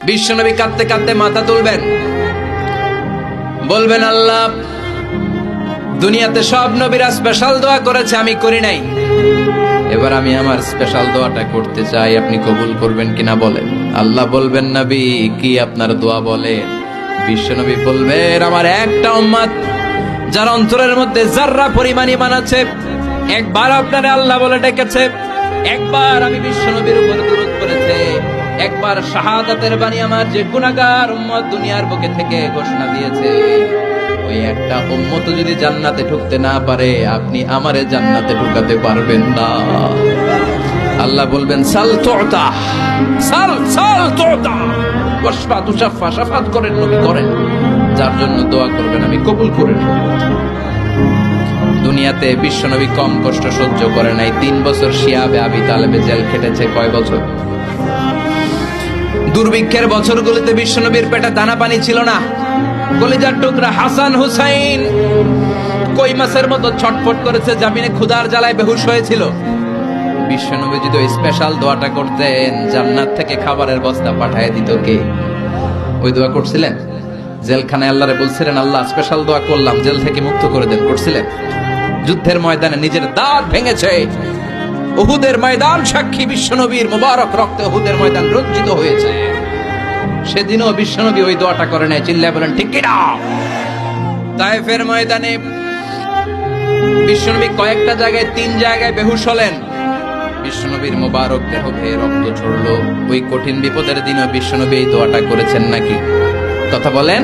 বিশ্বনবী কাঁদতে কাঁদতে মাথা তুলবেন, বলবেন আল্লাহ, দুনিয়াতে সব নবীরা স্পেশাল দোয়া করেছে, আমি করি নাই, এবার আমি আমার স্পেশাল দোয়াটা করতে চাই, আপনি কবুল করবেন কিনা বলেন। আল্লাহ বলবেন, নবী কি আপনার দোয়া বলেন? বিশ্বনবী বলবেন, আমার একটা উম্মত যার অন্তরের মধ্যে যাররা পরিমাণ ঈমান আছে, একবার আপনারে আল্লাহ বলে ডেকেছে, একবার আমি বিশ্বনবীর উপর দুরূদ পড়েছে, একবার শাহাদাতের বাণী আমার যে গুনাহগার উম্মত দুনিয়ার বুকে থেকে ঘোষণা দিয়েছে, ওই একটা উম্মত যদি জান্নাতে ঢুকতে না পারে, আপনি আমারে জান্নাতে ঢুকাতে পারবেন না। আল্লাহ বলবেন, সাল তুতা, সাল সাল তুতা, ওয়াশফা তুশাফা, শাফাত করেন নবী করেন, যার জন্য দোয়া করবেন আমি কবুল করে নেব। দুনিয়াতে বিশ্বনবী কম কষ্ট সহ্য করে নাই। 3 বছর শিয়াবে আবি তালেবে জেল খেটেছে। কয় বছর? দুর্ভিক্ষের বছরগুলোতে বিশ্বনবীর পেটে দানা পানি ছিল না। কলিজার টুকরা হাসান হুসাইন কই মাছের মতো ছটফট করেছে, জামিনে ক্ষুধার জ্বালায় বেহুশ হয়েছিল। বিশ্বনবী যদি ওই স্পেশাল দোয়াটা করতেন, জান্নাত থেকে খাবারের বস্তা পাঠিয়ে দিত কে? ওই দোয়া করছিলেন? জেলখানায় আল্লাহরে বলছিলেন, আল্লাহ স্পেশাল দোয়া করলাম, জেল থেকে মুক্ত করে দেন, করছিলেন? যুদ্ধের ময়দানে নিজের দাঁত ভেঙেছে, উহুদের ময়দান সাক্ষী, বিশ্বনবীর মুবারক রক্তে উহুদের ময়দান রঞ্জিত হয়েছে। সেদিনও বিশ্বনবী ওই দোয়াটা করে নাই। চিল্লায় বলেন ঠিক কিনা? তায়েফের ময়দানে বিশ্বনবী কয়েকটা জায়গায়, 3 জায়গায় বেহুশ হলেন। বিশ্বনবীর মুবারক দেহ বেয়ে রক্ত ঝরলো। ওই কঠিন বিপদের দিনও বিশ্বনবী এই দোয়াটা করেছেন নাকি? কথা বলেন।